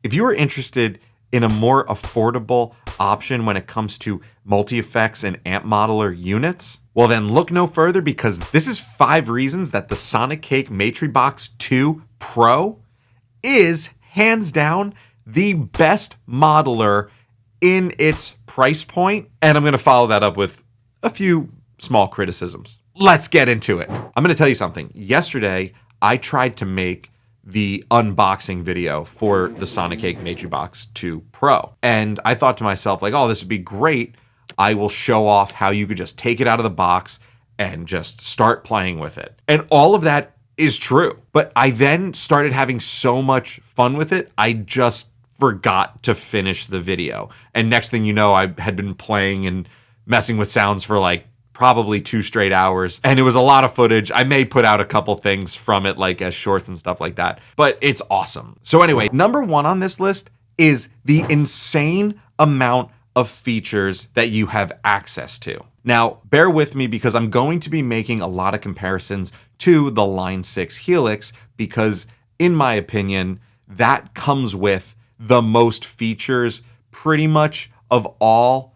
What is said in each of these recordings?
If you are interested in a more affordable option when it comes to multi-effects and amp modeler units, well then look no further, because this is 5 reasons that the Sonicake Matribox II Pro is hands down the best modeler in its price point. And I'm going to follow that up with a few small criticisms. Let's get into it. I'm going to tell you something. Yesterday, I tried to make the unboxing video for the Sonicake Matribox II Pro. And I thought to myself, like, oh, this would be great. I will show off how you could just take it out of the box and just start playing with it. And all of that is true. But I then started having so much fun with it, I just forgot to finish the video. And next thing you know, I had been playing and messing with sounds for like probably 2 straight hours. And it was a lot of footage. I may put out a couple things from it, like as shorts and stuff like that, but it's awesome. So anyway, number 1 on this list is the insane amount of features that you have access to. Now, bear with me because I'm going to be making a lot of comparisons to the Line 6 Helix, because in my opinion, that comes with the most features pretty much of all,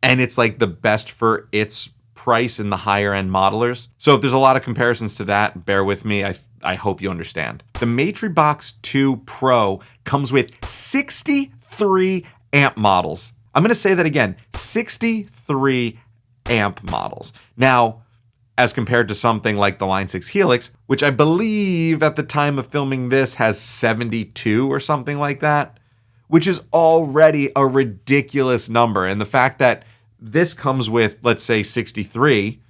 and it's like the best for its price in the higher end modelers. So if there's a lot of comparisons to that, bear with me. I hope you understand. The Matribox II Pro comes with 63 amp models. I'm going to say that again, 63 amp models. Now, as compared to something like the Line 6 Helix, which I believe at the time of filming this has 72 or something like that, which is already a ridiculous number. And the fact that this comes with, let's say, 63,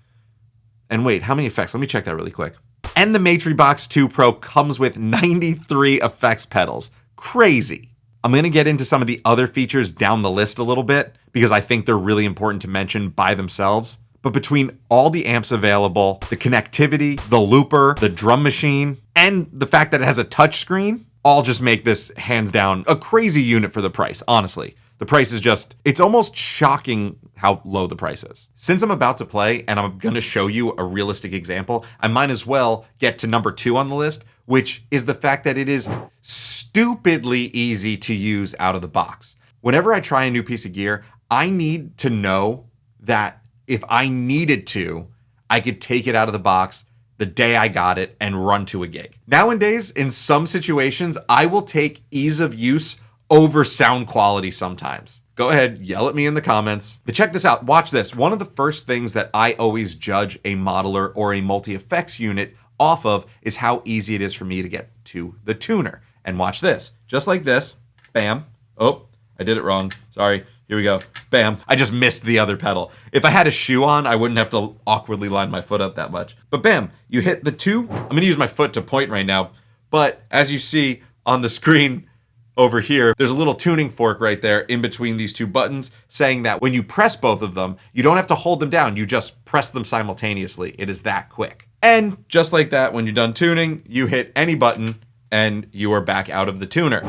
and wait, how many effects? Let me check that really quick. And the Matribox II Pro comes with 93 effects pedals. Crazy. I'm going to get into some of the other features down the list a little bit, because I think they're really important to mention by themselves. But between all the amps available, the connectivity, the looper, the drum machine, and the fact that it has a touch screen, all just make this hands down a crazy unit for the price, honestly. The price is just, it's almost shocking how low the price is. Since I'm about to play and I'm going to show you a realistic example, I might as well get to number 2 on the list, which is the fact that it is stupidly easy to use out of the box. Whenever I try a new piece of gear, I need to know that if I needed to, I could take it out of the box the day I got it and run to a gig. Nowadays, in some situations, I will take ease of use over sound quality sometimes. Go ahead, yell at me in the comments. But check this out, watch this. One of the first things that I always judge a modeler or a multi-effects unit off of is how easy it is for me to get to the tuner. And watch this, just like this, bam. Oh, I did it wrong, sorry. Here we go, bam. I just missed the other pedal. If I had a shoe on, I wouldn't have to awkwardly line my foot up that much. But bam, you hit the 2. I'm gonna use my foot to point right now, but as you see on the screen, over here, there's a little tuning fork right there in between these 2 buttons, saying that when you press both of them, you don't have to hold them down, you just press them simultaneously. It is that quick. And just like that, when you're done tuning, you hit any button and you are back out of the tuner.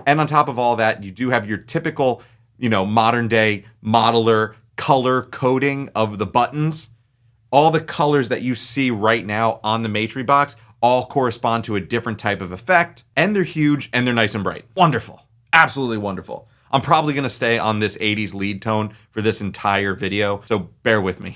And on top of all that, you do have your typical, modern day modeler color coding of the buttons. All the colors that you see right now on the Matribox all correspond to a different type of effect, and they're huge and they're nice and bright. Wonderful. Absolutely wonderful. I'm probably going to stay on this 80s lead tone for this entire video, so bear with me.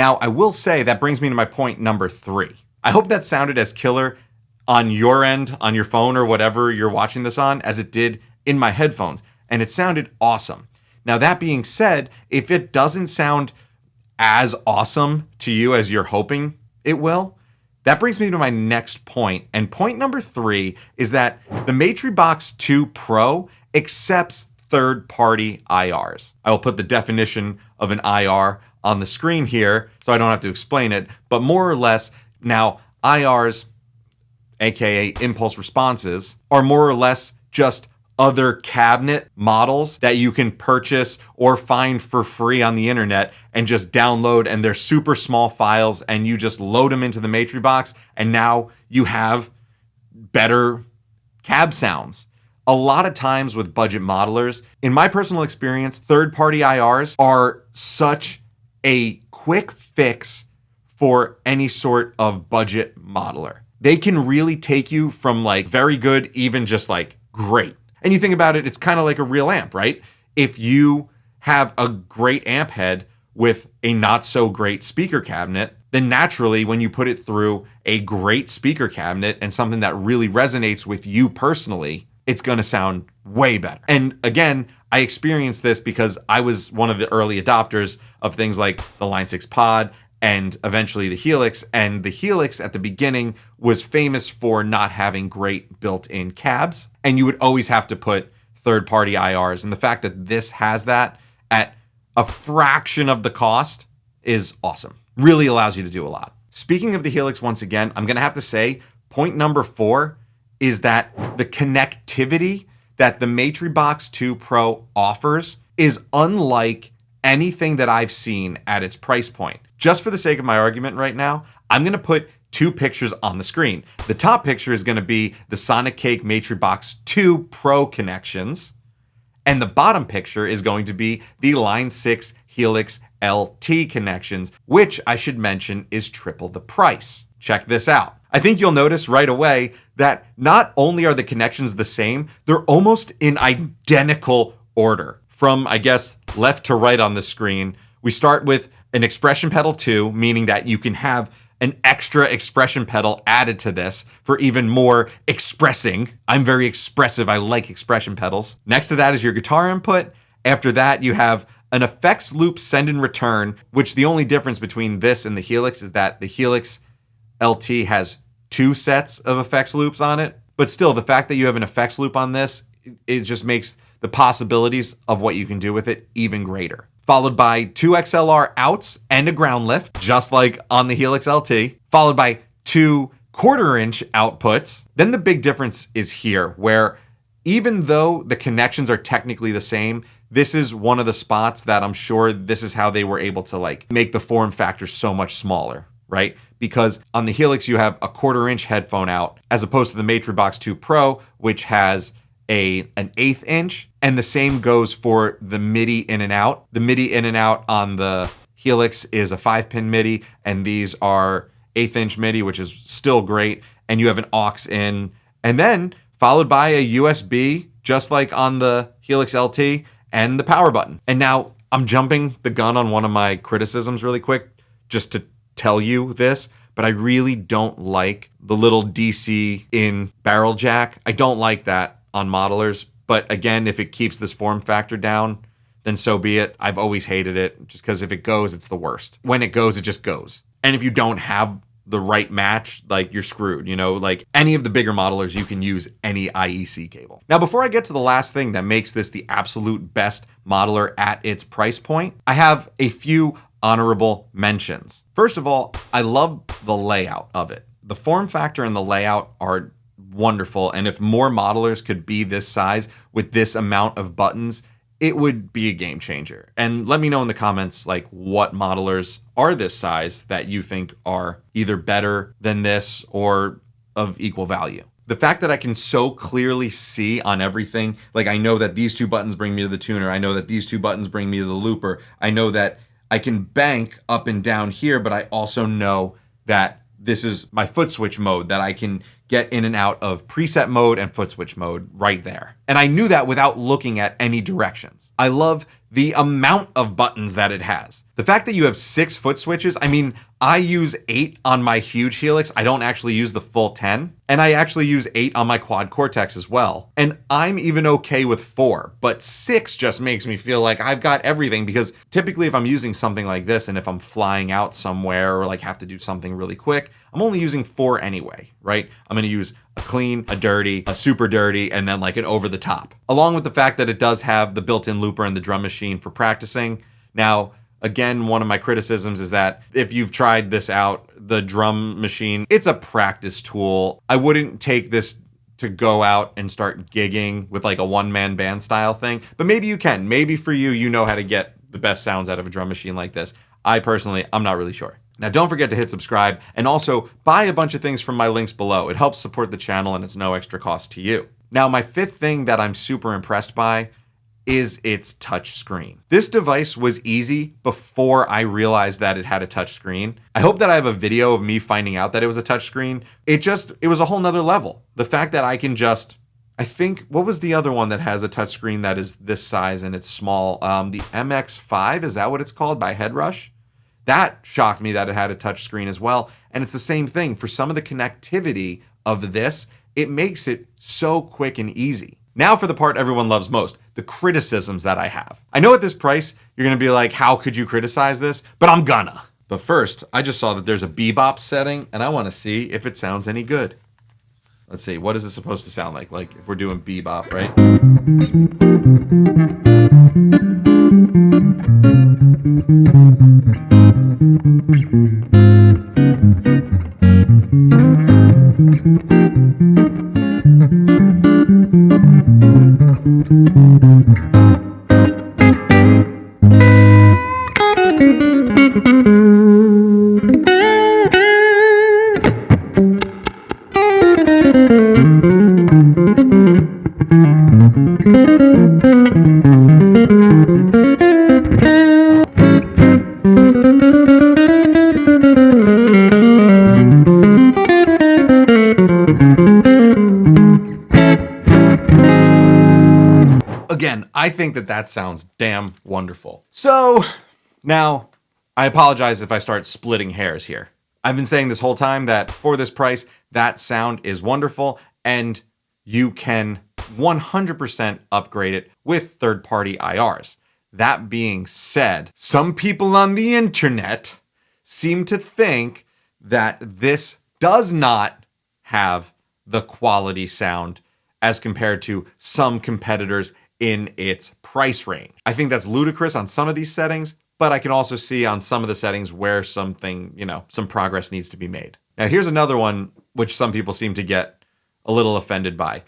Now, I will say that brings me to my point number 3. I hope that sounded as killer on your end, on your phone or whatever you're watching this on, as it did in my headphones. And it sounded awesome. Now, that being said, if it doesn't sound as awesome to you as you're hoping it will, that brings me to my next point. And point number 3 is that the Matribox II Pro accepts third-party IRs. I will put the definition of an IR on the screen here so I don't have to explain it, but more or less, now IRs, aka impulse responses, are more or less just other cabinet models that you can purchase or find for free on the internet and just download, and they're super small files and you just load them into the Matribox and now you have better cab sounds. A lot of times with budget modelers, in my personal experience, third-party IRs are such a quick fix for any sort of budget modeler. They can really take you from like very good, even just like great. And you think about it, it's kind of like a real amp, right? If you have a great amp head with a not so great speaker cabinet, then naturally when you put it through a great speaker cabinet and something that really resonates with you personally, it's going to sound way better. And again, I experienced this because I was one of the early adopters of things like the Line 6 Pod and eventually the Helix. And the Helix at the beginning was famous for not having great built-in cabs. And you would always have to put third-party IRs. And the fact that this has that at a fraction of the cost is awesome. Really allows you to do a lot. Speaking of the Helix, once again, I'm going to have to say point number 4 is that the connectivity that the Matribox II Pro offers is unlike anything that I've seen at its price point. Just for the sake of my argument right now, I'm going to put 2 pictures on the screen. The top picture is going to be the Sonicake Matribox II Pro connections, and the bottom picture is going to be the Line 6 Helix LT connections, which I should mention is triple the price. Check this out. I think you'll notice right away that not only are the connections the same, they're almost in identical order. From, I guess, left to right on the screen, we start with an expression pedal 2, meaning that you can have an extra expression pedal added to this for even more expressing. I'm very expressive. I like expression pedals. Next to that is your guitar input. After that, you have an effects loop send and return, which the only difference between this and the Helix is that the Helix LT has 2 sets of effects loops on it. But still, the fact that you have an effects loop on this, it just makes the possibilities of what you can do with it even greater. Followed by 2 XLR outs and a ground lift, just like on the Helix LT, followed by 2 1/4-inch outputs. Then the big difference is here, where even though the connections are technically the same, this is one of the spots that I'm sure this is how they were able to like make the form factor so much smaller, right? Because on the Helix, you have a 1/4-inch headphone out, as opposed to the Matribox II Pro, which has an 1/8 inch, and the same goes for the MIDI in and out. The MIDI in and out on the Helix is a 5-pin MIDI, and these are 1/8 inch MIDI, which is still great. And you have an aux in, and then followed by a USB, just like on the Helix LT, and the power button. And now I'm jumping the gun on one of my criticisms really quick, just to tell you this, but I really don't like the little DC in barrel jack. I don't like that on modelers, but again, if it keeps this form factor down, then so be it. I've always hated it, just because if it goes, it's the worst. When it goes, it just goes. And if you don't have the right match, like you're screwed, you know, like any of the bigger modelers, you can use any IEC cable. Now, before I get to the last thing that makes this the absolute best modeler at its price point, I have a few honorable mentions. First of all, I love the layout of it. The form factor and the layout are wonderful. And if more modelers could be this size with this amount of buttons, it would be a game changer. And let me know in the comments like what modelers are this size that you think are either better than this or of equal value. The fact that I can so clearly see on everything, like I know that these 2 buttons bring me to the tuner, I know that these 2 buttons bring me to the looper, I know that I can bank up and down here, but I also know that this is my foot switch mode, that I can get in and out of preset mode and foot switch mode right there. And I knew that without looking at any directions. I love the amount of buttons that it has. The fact that you have 6 foot switches, I mean, I use 8 on my huge Helix. I don't actually use the full 10. And I actually use 8 on my quad Cortex as well. And I'm even okay with 4, but 6 just makes me feel like I've got everything, because typically if I'm using something like this and if I'm flying out somewhere or like have to do something really quick, I'm only using 4 anyway, right? I'm gonna use a clean, a dirty, a super dirty, and then like an over the top. Along with the fact that it does have the built-in looper and the drum machine for practicing. Now, again, one of my criticisms is that if you've tried this out, the drum machine, it's a practice tool. I wouldn't take this to go out and start gigging with like a one-man band style thing, but maybe you can. Maybe for you, you know how to get the best sounds out of a drum machine like this. I personally, I'm not really sure. Now, don't forget to hit subscribe and also buy a bunch of things from my links below. It helps support the channel and it's no extra cost to you. Now, my 5th thing that I'm super impressed by is its touch screen. This device was easy before I realized that it had a touch screen. I hope that I have a video of me finding out that it was a touch screen. It was a whole nother level. The fact that I can just, I think, what was the other one that has a touch screen that is this size and it's small? The MX5, is that what it's called, by Headrush? That shocked me that it had a touch screen as well. And it's the same thing. For some of the connectivity of this, it makes it so quick and easy. Now for the part everyone loves most, the criticisms that I have. I know at this price, you're gonna be like, how could you criticize this? But I'm gonna. But first, I just saw that there's a bebop setting and I wanna see if it sounds any good. Let's see, what is it supposed to sound like? Like if we're doing bebop, right? Again, I think that sounds damn wonderful. So now, I apologize if I start splitting hairs here. I've been saying this whole time that for this price, that sound is wonderful and you can 100% upgrade it with third-party IRs. That being said, some people on the internet seem to think that this does not have the quality sound as compared to some competitors in its price range. I think that's ludicrous on some of these settings, but I can also see on some of the settings where something, some progress needs to be made. Now, here's another one which some people seem to get a little offended by.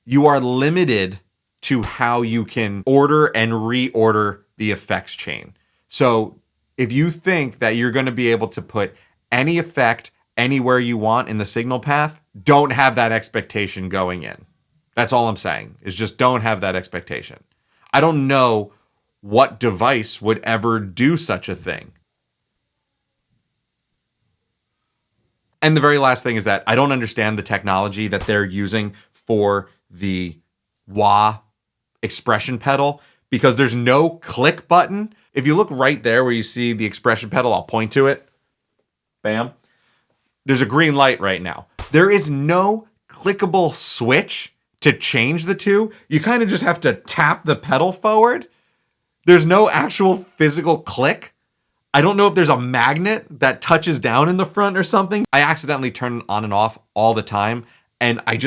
You are limited to how you can order and reorder the effects chain. So if you think that you're going to be able to put any effect anywhere you want in the signal path, don't have that expectation going in. That's all I'm saying, is just don't have that expectation. I don't know what device would ever do such a thing. And the very last thing is that I don't understand the technology that they're using for the wah expression pedal, because there's no click button. If you look right there where you see the expression pedal, I'll point to it. Bam. There's a green light right now. There is no clickable switch to change the two. You kind of just have to tap the pedal forward. There's no actual physical click. I don't know if there's a magnet that touches down in the front or something. I accidentally turn it on and off all the time, and I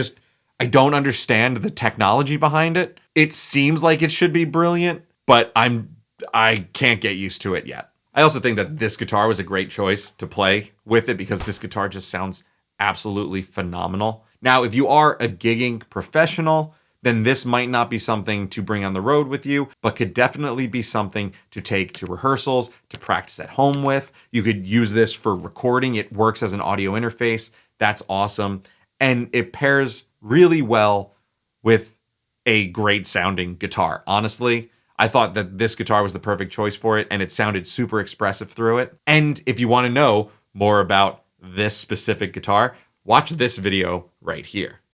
don't understand the technology behind it. It seems like it should be brilliant, but I can't get used to it yet. I also think that this guitar was a great choice to play with it because this guitar just sounds absolutely phenomenal. Now, if you are a gigging professional, then this might not be something to bring on the road with you, but could definitely be something to take to rehearsals, to practice at home with. You could use this for recording. It works as an audio interface. That's awesome. And it pairs really well with a great sounding guitar. Honestly, I thought that this guitar was the perfect choice for it, and it sounded super expressive through it. And if you want to know more about this specific guitar, watch this video right here.